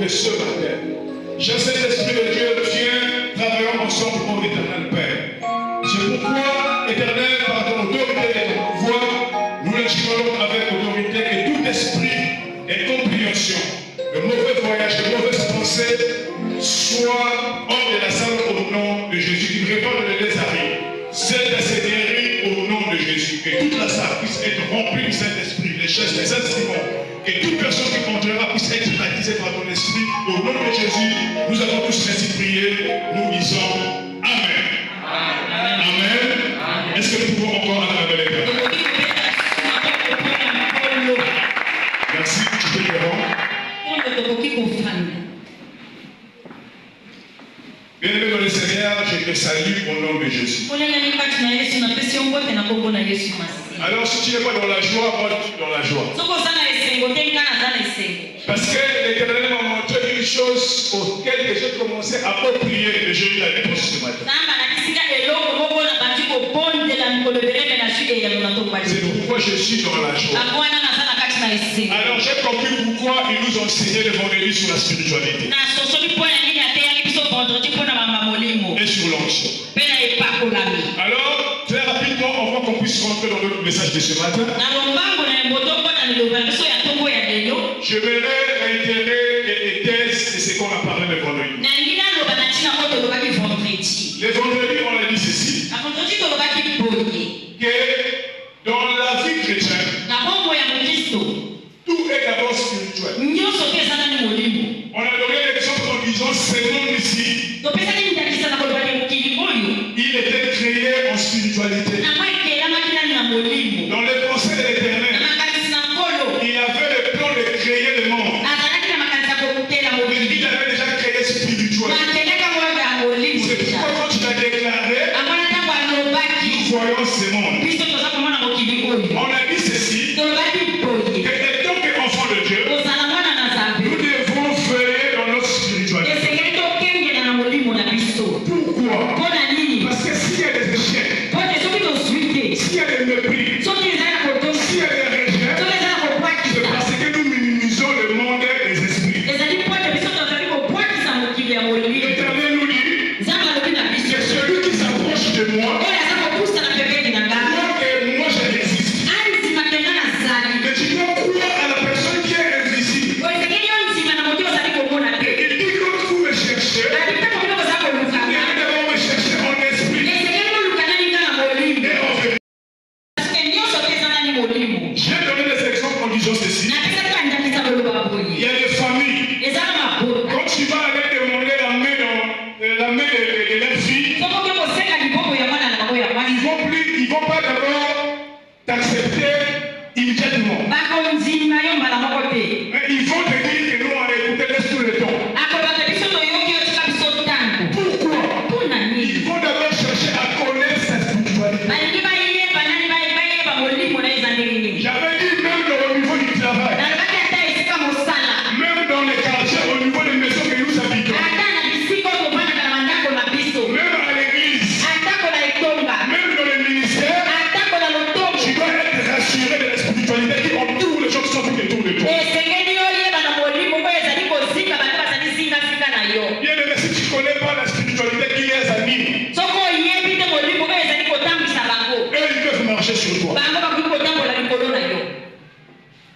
de ce matin. Cher Saint-Esprit de Dieu, viens, travaillons ensemble pour l'Éternel Père. C'est pourquoi, Éternel, par ton autorité et ton pouvoir, nous légiférons avec autorité que tout esprit et compréhension, de mauvais voyages, de mauvaises pensées, soit hors de la salle au nom de Jésus. Il répond de Nézarie. Celle à se guérir au nom de Jésus. Que toute la salle puisse être remplie du Saint-Esprit, les gestes, les instruments. Que toute personne qui contrera puisse être baptisée par ton esprit. Au nom de Jésus, nous avons tous ainsi prié. Nous disons Amen. Amen. Amen. Est-ce que nous pouvons encore acclamer l'Éternel? Merci, tu peux te rendre. Bien-aimé dans le Seigneur, je te salue au nom de Jésus. Alors si tu n'es pas dans la joie, moi je suis dans la joie. Parce que l'Éternel m'a montré une chose auquel j'ai commencé à pas prier et je lui l'ai répondu ce matin. C'est pourquoi je suis dans la joie. Alors j'ai compris pourquoi ils nous ont enseigné le vendredi sur la spiritualité. Et sur l'onction. Alors, très rapidement, avant qu'on puisse rentrer dans notre message de ce matin, j'aimerais réitérer les thèses de ce qu'on a parlé le vendredi. Le vendredi, on a dit ceci, que dans la vie chrétienne, tout est d'abord spirituel. On a donné l'exemple en disant ce monde ici, il était créé en spiritualité. Dans les pensées de l'Éternel, il avait le plan de créer le monde. Il avait déjà créé spirituel. C'est pourquoi quand il a déclaré, nous voyons ce monde. On a dit ceci, que étant qu'enfants de Dieu, nous devons veiller dans notre spiritualité. Pourquoi? Parce que s'il y a des échecs, s'il y a des mépris, s'il y a des rejets, c'est parce que nous minimisons le monde des esprits. L'Éternel nous dit que celui qui s'approche de moi, moi je résiste. Mais tu dois croire à la personne qui est invisible. Il dit quand vous me cherchez, j'ai donné des exemples en disant ceci. Il y a des familles. Quand tu vas aller demander la main de leur fille, ils vont pas d'abord t'accepter immédiatement. Mais ils vont te dire que nous on a écouté tout le temps. Pourquoi? Ils vont d'abord chercher à connaître sa spiritualité. J'avais dit même au niveau du travail, même dans les quartiers, au niveau des maisons que nous habitons, même à l'église, même dans les ministères, tu dois être rassuré de la spiritualité qui entoure les gens qui sont autour de toi. Bien aimé, si tu ne connais pas la spiritualité qui les anime, eux ils peuvent marcher sur toi.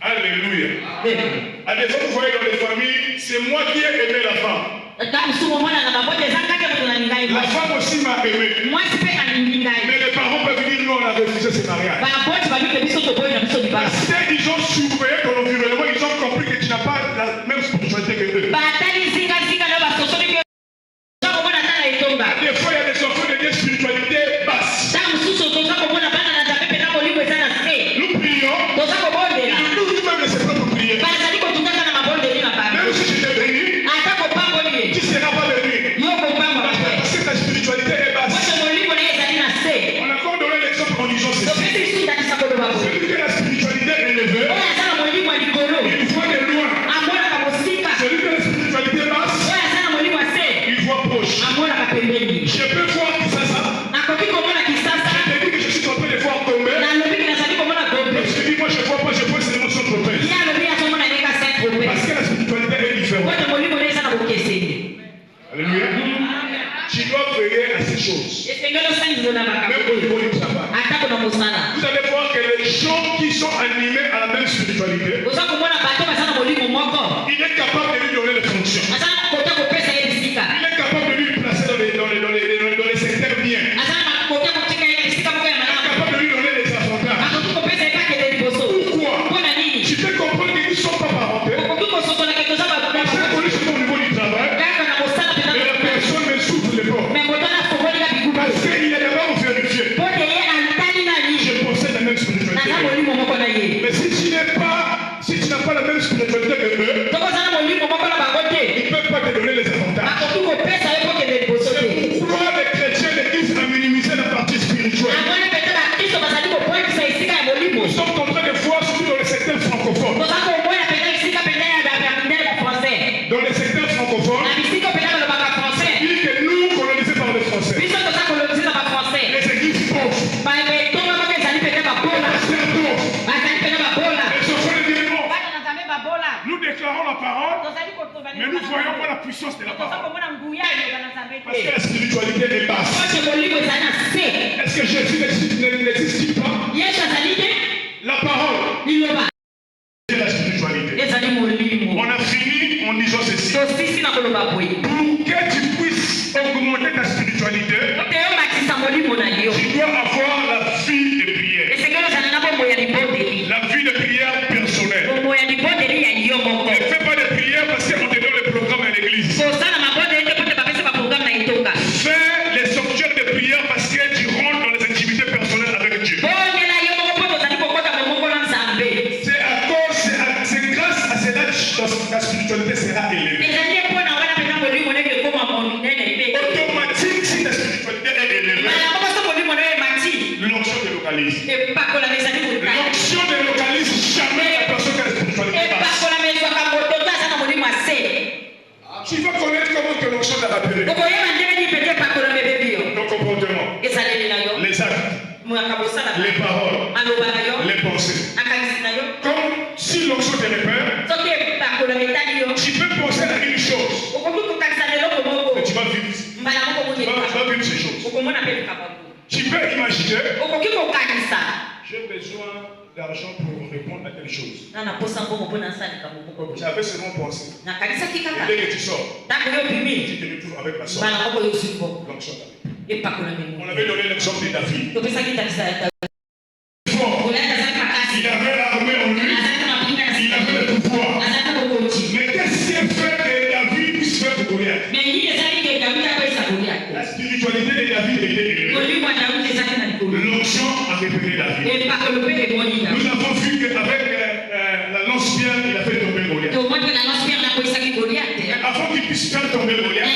Alléluia. À des fois, vous voyez dans les familles, c'est moi qui ai aimé la femme. La femme aussi m'a aimé. Mais les parents peuvent dire non, on a refusé ce mariage. Parce qu'ils ont surveillé ton environnement, ils ont compris que tu n'as pas la même spiritualité que eux. Des fois, il y a des enfants de spiritualité basse. Nous prions. Même ses propres prières. Même si je t'ai béni, tu ne seras pas béni. Parce que ta spiritualité est basse. On a encore donné l'exemple en disant ceci. Celui qui a la choses. Même au niveau du travail. Vous allez voir que les gens qui sont animés à la même spiritualité, il est capable de lui donner les fonctions. Il est capable de lui placer dans les secteurs bien. Il est capable de lui donner les avantages. Pourquoi? Tu peux comprendre qu'ils ne sont pas parentés. Parce que au niveau du travail, mais la personne me souffle les bords. Parce qu'il est d'abord vérifié. Je possède la même spiritualité. Mais si tu n'as pas la même spiritualité que eux, ils ne peuvent pas te donner les avantages. C'est pourquoi les chrétiens l'église a minimisé la partie spirituelle. Nous sommes en train de voir surtout dans les secteurs francophones. Dans les secteurs francophones, dit que nous, colonisés par les Français, les églises pauvres, les pasteurs pauvres, les enfants de Dieu pauvres. Nous déclarons la parole, mais nous ne voyons pas la puissance de la parole. Parce que la spiritualité est basse. Est-ce que Jésus n'existe pas? La parole, c'est la spiritualité. On a fini en disant ceci. Pour que tu puisses augmenter ta spiritualité, tu dois avoir la vie de prière. La vie de prière personnelle. Ne fais pas de prière parce qu'on te donne le programme à l'église. Fais les sanctuaires de prière parce que tu rentres dans les activités personnelles avec Dieu. C'est grâce à cela que la spiritualité sera élevée. Automatique, si ta spiritualité est élevée, l'onction te localise. L'onction ne localise jamais la personne qui a la spiritualité basse. Tu vas connaître comment que l'onction t'a rappelé. Ton comportement, les actes, les paroles, les pensées. Comme si l'onction te répère, tu peux penser à une chose, mais tu vas vivre. Tu vas vivre ces choses. Tu peux imaginer, j'ai besoin d'argent pour répondre à telle chose. Tu avais seulement pensé. Et dès que tu sors, tu te retrouves avec la somme. L'onction t'arrive. On avait donné l'exemple de David. Il avait l'armée en lui. Il avait le pouvoir. Mais qu'est-ce qui a fait que David puisse faire pour Goliath? La spiritualité de David était élevée. L'onction a repéré David. Nous avons vu qu'avec la lance-pierre, il a fait tomber Goliath. Mais avant qu'il puisse faire tomber Goliath,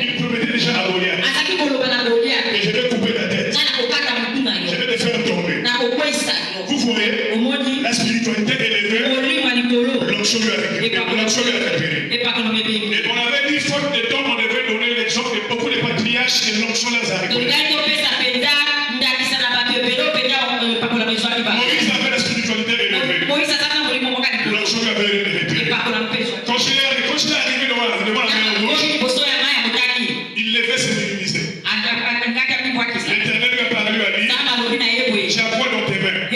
il promettait déjà à Goliath que je vais couper la tête. Je vais te faire tomber. Vous voyez, la spiritualité élevée, l'onction lui a récupéré. Et on avait dit, faute de temps, on devait donner l'exemple de beaucoup de patriarches que l'onction les a récupérés. Moïse avait la spiritualité élevée. L'onction lui avait récupéré. Quand il est arrivé devant la main rouge, il devait se minimiser. L'Éternel lui a parlé, lui a dit, j'ai un poids dans tes mains.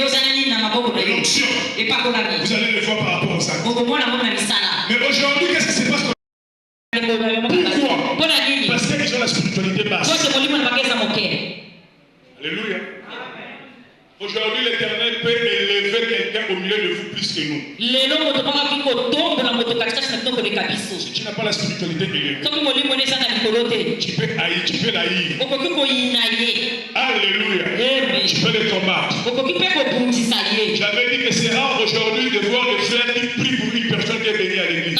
L'onction, vous allez le voir par rapport au sac. Mais aujourd'hui, qu'est-ce qui se passe? Pourquoi? Parce qu'ils ont la spiritualité basse. Alléluia. Aujourd'hui, l'Éternel peut élever quelqu'un au milieu de vous plus que nous. Si tu n'as pas la spiritualité élevée, tu peux haïr, tu peux l'haïr. Alléluia. Tu peux le combattre. J'avais dit que c'est rare aujourd'hui de voir le frère qui prie pour une personne qui est bénie à l'église.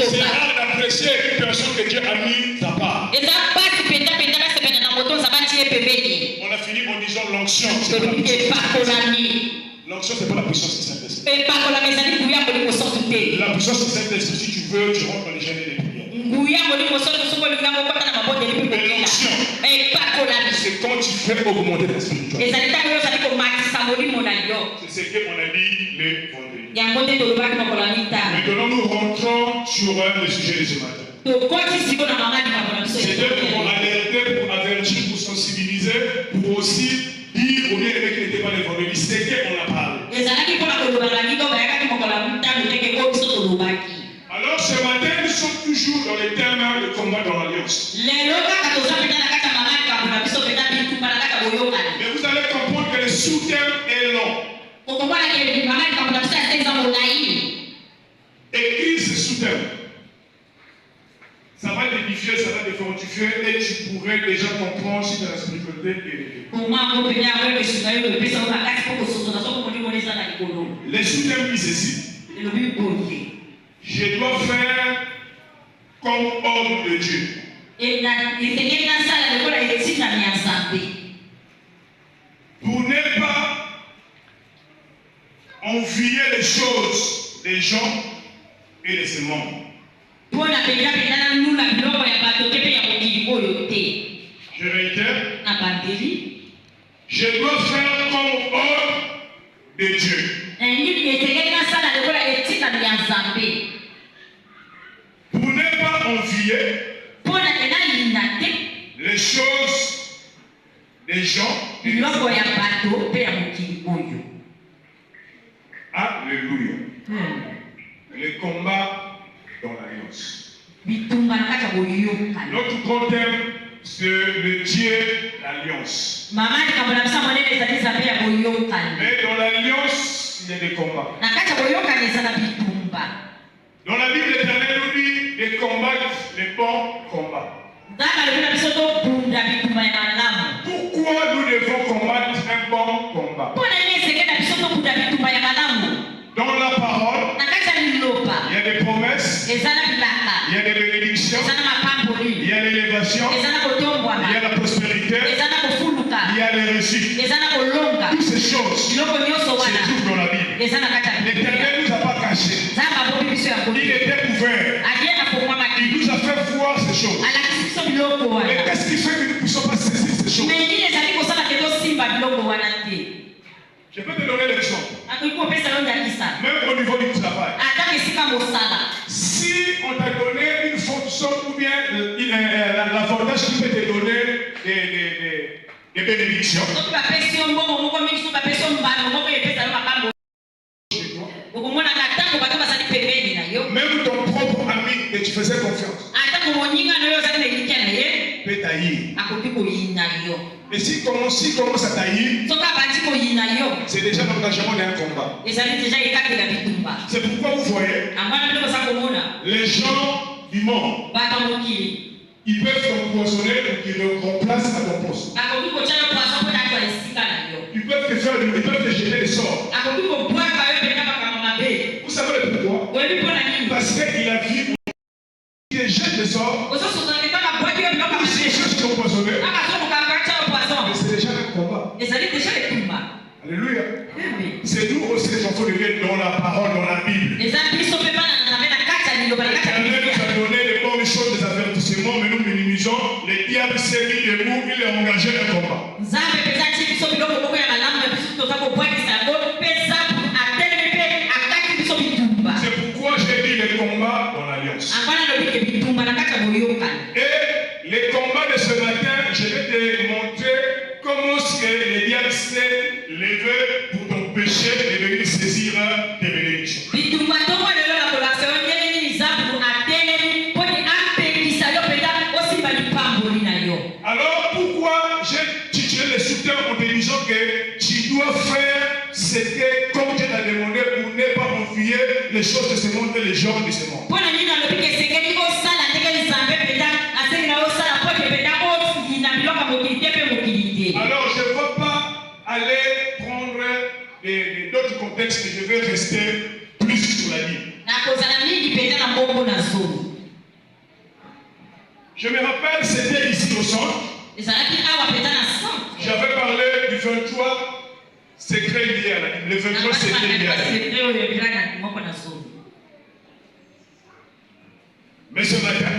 C'est rare d'apprécier une personne que Dieu a mis à part. On a fini en disant l'onction. L'onction, c'est pas la puissance du Saint-Esprit. La puissance du Saint-Esprit, si tu veux, tu rentres dans les gènes des prières. Mais l'onction, c'est quand tu fais augmenter ta spiritualité. C'est ce qu'on a dit le vendredi. Maintenant, nous rentrons sur le sujet de ce matin. C'était pour alerter, pour avertir, pour sensibiliser, pour aussi dire au lieu de qu'il n'était pas le vendredi, c'est qu'on a parlé. Alors ce matin, nous sommes toujours dans le thème de combat dans l'alliance. Mais vous allez comprendre que le sous-thème est long. Écris ce sous-thème. Ça va t'édifier, ça va te fortifier et tu pourrais déjà comprendre si tu as la spiritualité est élevée. Le sous-thème dit ceci. Je dois faire comme homme de Dieu. Pour ne pas envier les choses des gens et de ce monde. Je réitère. Je dois faire comme homme de Dieu. Pour ne pas envier les choses des gens. Alléluia. Le combat dans l'alliance. Notre grand thème, c'est le Dieu l'alliance. Mais dans l'alliance, il y a des combats. Dans la Bible éternelle, nous dit de combattre les bons combats. Pourquoi nous devons combattre un bon combat? Dans la parole, il y a des promesses, il y a des bénédictions, il y a l'élévation, il y a la prospérité, il y a les réussites. Toutes ces choses se trouvent dans la Bible. L'Éternel ne nous a pas cachés. Il était ouvert. Il nous a fait voir ces choses. Mais qu'est-ce qui fait que nous ne puissions pas saisir ces choses? Je peux te donner l'exemple. Même au niveau du travail. Si on t'a donné une fonction ou bien l'avantage qui peut te donner des bénédictions. Même ton propre ami que tu faisais confiance peut t'haïr. Et s'il commence à t'haïr, c'est déjà l'engagement d'un combat. C'est pourquoi vous voyez, les gens du monde, ils peuvent t'empoisonner pour qu'ils le remplacent à ton poste. Ils peuvent te jeter des sorts. Vous savez pourquoi? Parce qu'il a vu qu'il jette des sorts. Si les choses sont empoisonnées, c'est déjà un combat. Alléluia. C'est nous aussi les enfants de Dieu dans la parole, dans la Bible. L'Éternel nous a donné les bonnes choses, des avertissements, mais nous minimisons. Le diable s'est mis debout, il est engagé dans le combat. C'est pourquoi j'ai dit le combat dans l'alliance. Et les combats de ce matin, je vais te montrer comment le diable s'est levé pour t'empêcher de venir saisir tes bénédictions. Alors pourquoi j'ai titulé le sous-thème en te disant que tu dois faire ce que comme Dieu t'a demandé pour ne pas envier les choses de ce monde et les gens de ce monde. Alors je ne veux pas aller prendre d'autres contextes, mais je vais rester plus sur la Bible. Je me rappelle, c'était ici au centre. J'avais parlé du 23 secrets liés à la Bible. Le 23 secrets liés à la Bible. Mais ce matin,